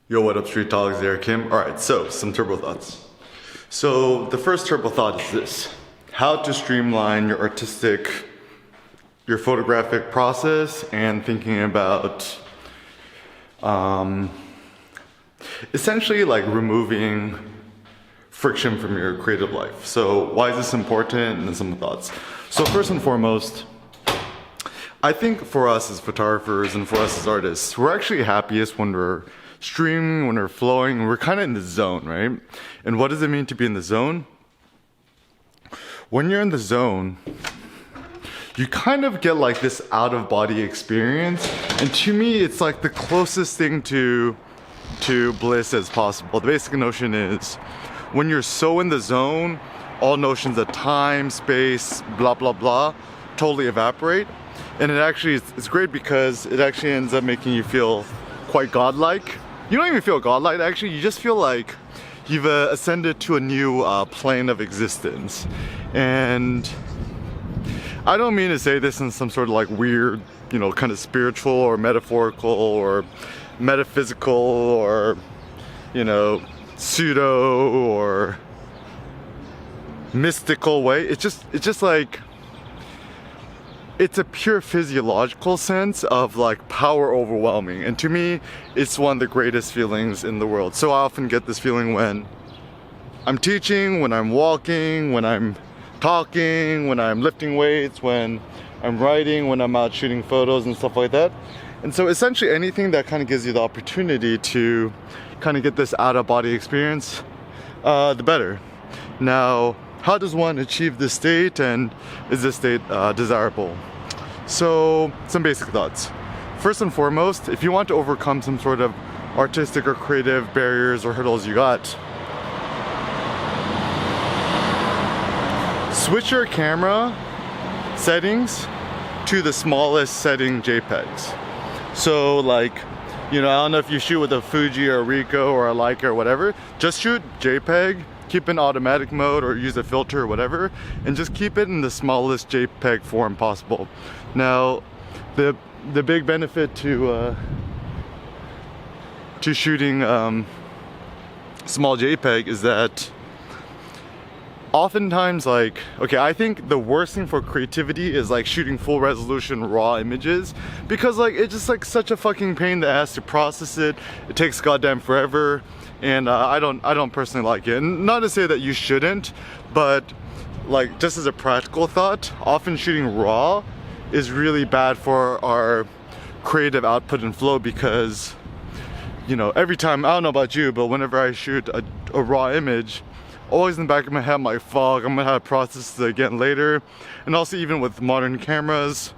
Yo, what up, Street Dogs? There, Kim. Alright, so some turbo thoughts. So the first turbo thought is this: how to streamline your photographic process and thinking about essentially like removing friction from your creative life. So why is this important, and then some thoughts. So first and foremost, I think for us as photographers and for us as artists, we're actually happiest when we're streaming, when we're flowing, we're kind of in the zone, right? And what does it mean to be in the zone? When you're in the zone, you kind of get like this out-of-body experience, and to me it's like the closest thing to bliss as possible. The basic notion is when you're so in the zone, all notions of time, space, blah blah blah totally evaporate. And it actually it's great because it actually ends up making you feel quite godlike. You don't even feel godlike, actually, you just feel like you've ascended to a new plane of existence. And I don't mean to say this in some sort of like weird, you know, kind of spiritual or metaphorical or metaphysical or, you know, pseudo or mystical way. It's just like, it's a pure physiological sense of like power overwhelming, and to me it's one of the greatest feelings in the world. So I often get this feeling when I'm teaching, when I'm walking, when I'm talking, when I'm lifting weights, when I'm writing, when I'm out shooting photos and stuff like that. And so essentially anything that kind of gives you the opportunity to kind of get this out-of-body experience, the better. Now, how does one achieve this state, and is this state desirable? So, some basic thoughts. First and foremost, if you want to overcome some sort of artistic or creative barriers or hurdles you got, switch your camera settings to the smallest setting JPEGs. So like, you know, I don't know if you shoot with a Fuji or a Ricoh or a Leica or whatever, just shoot JPEG, keep in automatic mode or use a filter or whatever, and just keep it in the smallest JPEG form possible. Now, the big benefit to shooting small JPEG is that oftentimes, like, okay, I think the worst thing for creativity is like shooting full resolution raw images, because like it's just like such a fucking pain in the ass to process it. It takes goddamn forever, and I don't personally like it. And not to say that you shouldn't, but like just as a practical thought, often shooting raw is really bad for our creative output and flow, because, you know, every time, I don't know about you, but whenever I shoot a raw image, always in the back of my head, I'm like, fuck, I'm gonna have to process it again later. And also, even with modern cameras,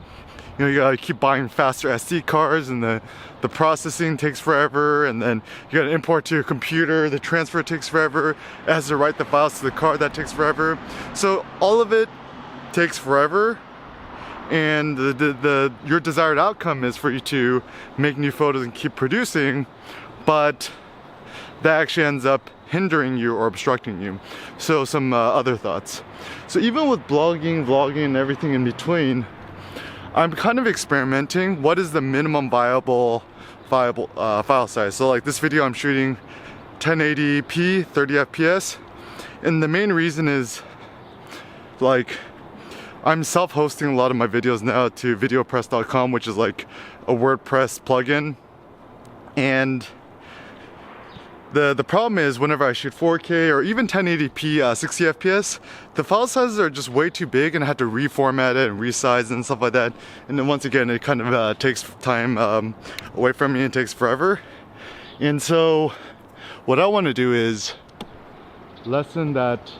you know, you gotta keep buying faster SD cards, and the processing takes forever, and then you gotta import to your computer, the transfer takes forever, it has to write the files to the card, that takes forever. So all of it takes forever, and your desired outcome is for you to make new photos and keep producing, but that actually ends up hindering you or obstructing you. So some other thoughts. So even with blogging, vlogging, and everything in between, I'm kind of experimenting. What is the minimum viable file size? So like this video I'm shooting 1080p, 30 FPS, and the main reason is like I'm self-hosting a lot of my videos now to videopress.com, which is like a WordPress plugin, and the problem is whenever I shoot 4K or even 1080p 60 FPS, the file sizes are just way too big, and I have to reformat it and resize and stuff like that. And then once again, it kind of takes time away from me and takes forever. And so what I want to do is lessen that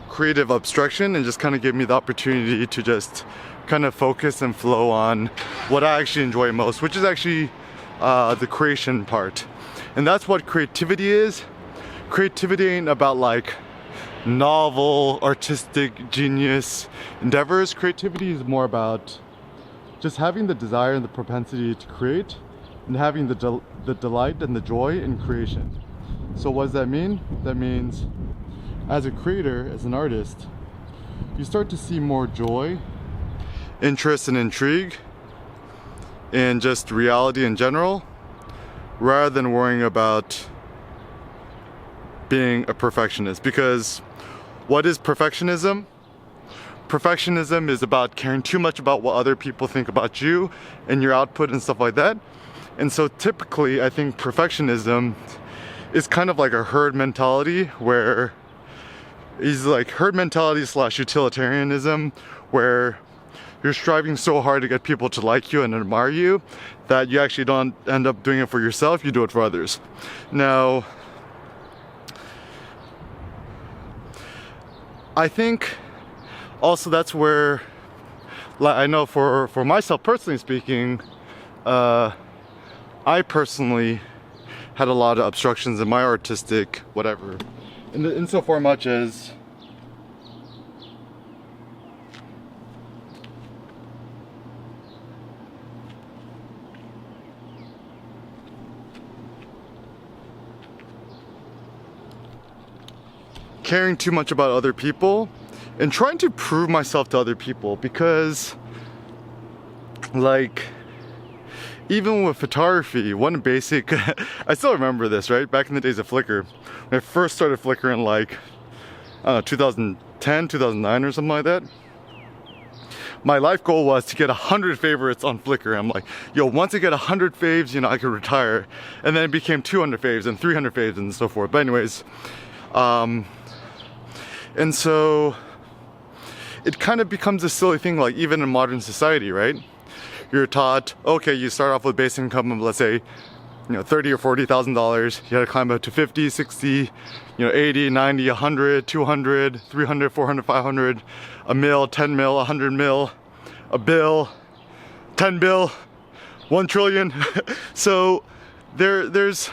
creative obstruction and just kind of give me the opportunity to just kind of focus and flow on what I actually enjoy most, which is actually the creation part. And that's what creativity is. Creativity ain't about like novel, artistic, genius endeavors. Creativity is more about just having the desire and the propensity to create, and having the delight and the joy in creation. So what does that mean? That means as a creator, as an artist, you start to see more joy, interest, and intrigue in just reality in general, rather than worrying about being a perfectionist. Because what is perfectionism? Perfectionism is about caring too much about what other people think about you and your output and stuff like that. And so typically I think perfectionism is kind of like a herd mentality, where it's like herd mentality / utilitarianism, where you're striving so hard to get people to like you and admire you that you actually don't end up doing it for yourself, you do it for others. Now, I think also that's where, like, I know for myself personally speaking, I personally had a lot of obstructions in my artistic whatever, insofar much as caring too much about other people and trying to prove myself to other people. Because, like, even with photography, one basic I still remember this, right? Back in the days of Flickr, when I first started Flickr in like 2010, 2009 or something like that, my life goal was to get 100 favorites on Flickr. I'm like, yo, once I get 100 faves, you know, I could retire. And then it became 200 faves and 300 faves and so forth. But anyways, and so it kind of becomes a silly thing, like even in modern society, right? You're taught, okay, you start off with basic income of, let's say, you know, $30,000 or $40,000. You gotta climb up to 50, 60, you know, 80, 90, 100, 200, 300, 400, 500, a mil, 10 mil, 100 mil, a bill, 10 bill, 1 trillion. So there's,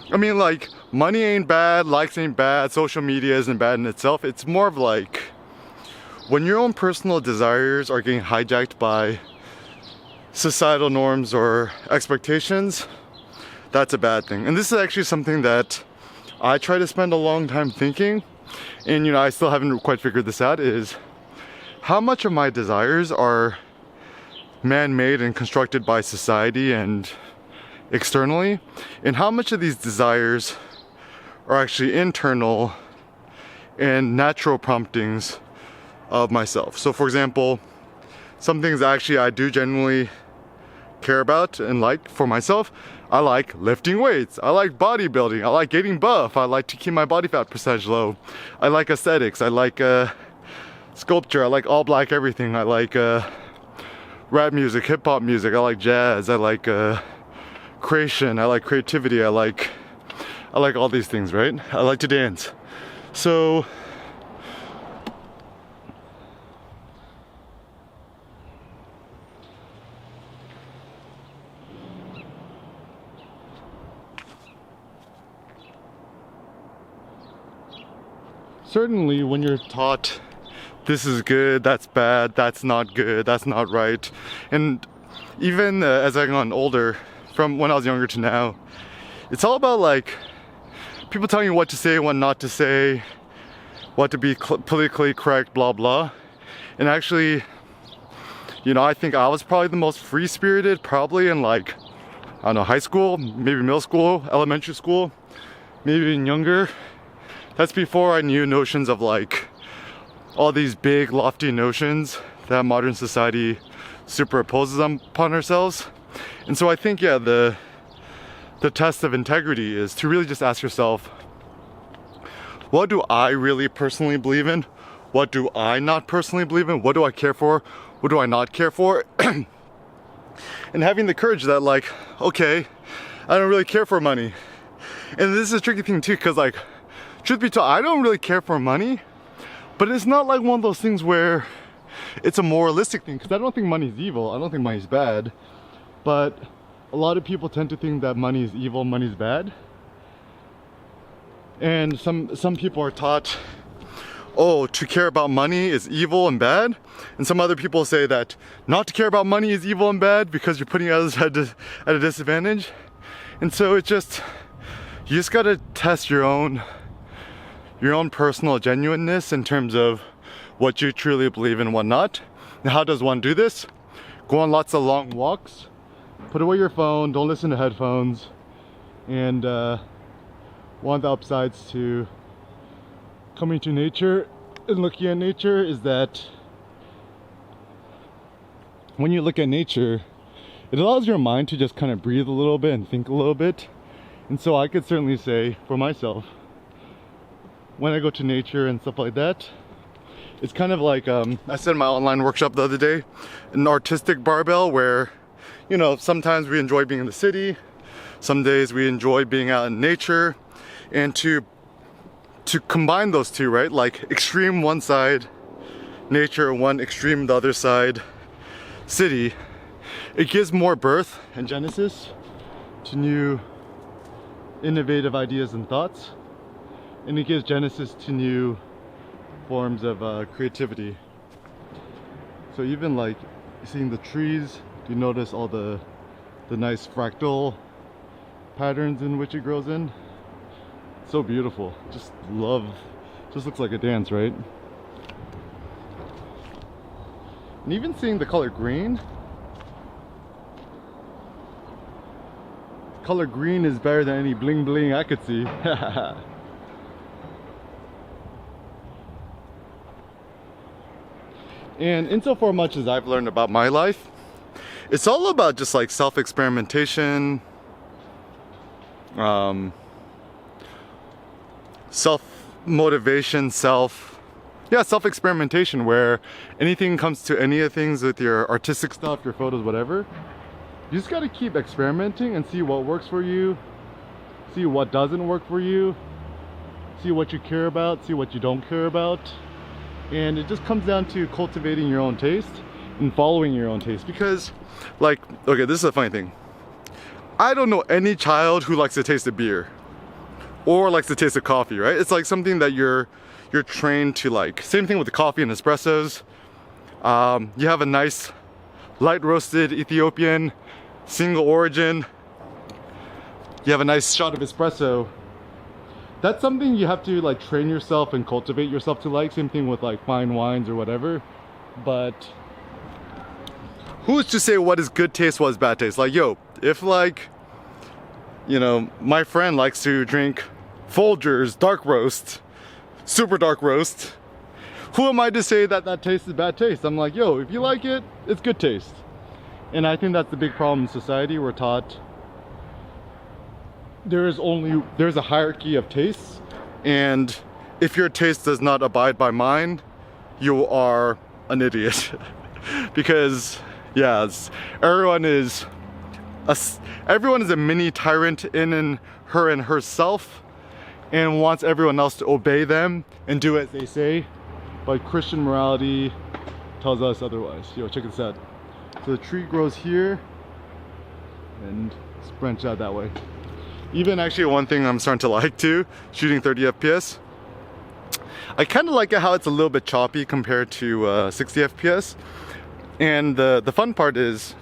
I mean, like, money ain't bad, likes ain't bad, social media isn't bad in itself. It's more of like, when your own personal desires are getting hijacked by societal norms or expectations, that's a bad thing. And this is actually something that I try to spend a long time thinking, and you know, I still haven't quite figured this out, is how much of my desires are man-made and constructed by society and externally, and how much of these desires are actually internal and natural promptings of myself. So for example, some things actually I do genuinely care about and like for myself. I like lifting weights, I like bodybuilding, I like getting buff, I like to keep my body fat percentage low, I like aesthetics, I like sculpture, I like all black everything, I like rap music, hip-hop music, I like jazz, I like creation, I like creativity, I like all these things, right? I like to dance. So certainly when you're taught this is good, that's bad, that's not good, that's not right, and even as I've gotten older, from when I was younger to now, it's all about like people telling you what to say, what not to say, what to be politically correct, blah blah. And actually, you know, I think I was probably the most free-spirited probably in, like, I don't know, high school, maybe middle school, elementary school, maybe even younger. That's before I knew notions of like all these big lofty notions that modern society superimposes upon ourselves. And so I think, yeah, the test of integrity is to really just ask yourself, what do I really personally believe in? What do I not personally believe in? What do I care for? What do I not care for? And having the courage that, like, okay, I don't really care for money. And this is a tricky thing too, because, like, truth be told, I don't really care for money, but it's not like one of those things where it's a moralistic thing, because I don't think money's evil, I don't think money's bad, but a lot of people tend to think that money is evil, money's bad. And some people are taught, oh, to care about money is evil and bad, and some other people say that not to care about money is evil and bad because you're putting others at a disadvantage. And so it's just, you just gotta test your own personal genuineness in terms of what you truly believe in and what not. Now, how does one do this? go on lots of long walks, put away your phone, don't listen to headphones. And one of the upsides to coming to nature and looking at nature is that when you look at nature, it allows your mind to just kind of breathe a little bit and think a little bit. And so I could certainly say for myself, when I go to nature and stuff like that, it's kind of like, I said in my online workshop the other day, an artistic barbell where, you know, sometimes we enjoy being in the city, some days we enjoy being out in nature, and to combine those two, right? Like extreme one side, nature, one extreme the other side, city, it gives more birth and genesis to new innovative ideas and thoughts, and it gives genesis to new forms of creativity. So even like seeing the trees, do you notice all the nice fractal patterns in which it grows in? So beautiful. Just looks like a dance, right? And even seeing the color green. Color green is better than any bling bling I could see. And insofar much as I've learned about my life, it's all about just like self-experimentation, self-motivation, self-experimentation, where anything comes to any of things with your artistic stuff, your photos, whatever. You just gotta keep experimenting and see what works for you, see what doesn't work for you, see what you care about, see what you don't care about. And it just comes down to cultivating your own taste and following your own taste. Because, like, okay, this is a funny thing. I don't know any child who likes the taste of beer or likes the taste of coffee, right? It's like something that you're trained to like. Same thing with the coffee and espressos. You have a nice light roasted Ethiopian single origin. You have a nice shot of espresso. That's something you have to like train yourself and cultivate yourself to like. Same thing with like fine wines or whatever. But who's to say what is good taste, what is bad taste? Like, yo, if like, you know, my friend likes to drink Folgers dark roast, super dark roast, who am I to say that that taste is bad taste? I'm like, yo, if you like it, it's good taste. And I think that's the big problem in society. We're taught there's a hierarchy of tastes, and if your taste does not abide by mine, you are an idiot. Because yes, everyone is a mini tyrant in her and herself, and wants everyone else to obey them and do as they say. But Christian morality tells us otherwise. Yo, check this out. So the tree grows here and it's branched out that way. Even actually one thing I'm starting to like too, shooting 30 FPS. I kind of like it how it's a little bit choppy compared to 60 FPS. And the fun part is,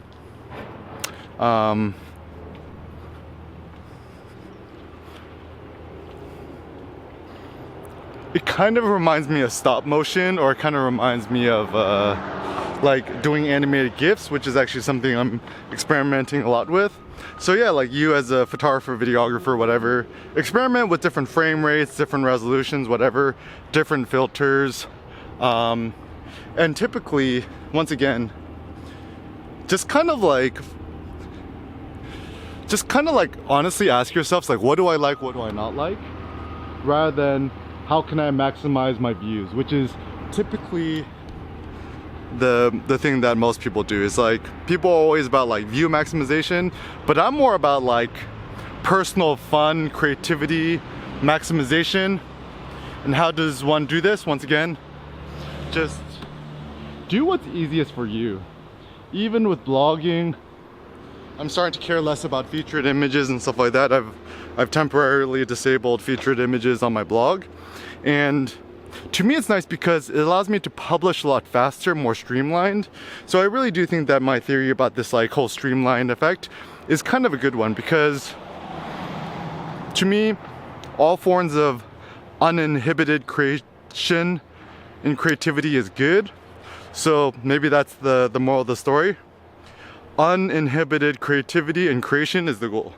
it kind of reminds me of stop motion, or it kind of reminds me of like doing animated GIFs, which is actually something I'm experimenting a lot with. So yeah, like you as a photographer, videographer, whatever, experiment with different frame rates, different resolutions, whatever, different filters. And typically, once again, just kind of like honestly ask yourselves, like, what do I like, what do I not like? Rather than how can I maximize my views, which is typically the thing that most people do. Is like, people are always about like view maximization, but I'm more about like personal fun, creativity maximization. And how does one do this? Once again, just do what's easiest for you. Even with blogging, I'm starting to care less about featured images and stuff like that. I've temporarily disabled featured images on my blog, and to me it's nice because it allows me to publish a lot faster, more streamlined. So I really do think that my theory about this like whole streamlined effect is kind of a good one, because to me all forms of uninhibited creation and creativity is good. So maybe that's the moral of the story. uninhibited creativity and creation is the goal.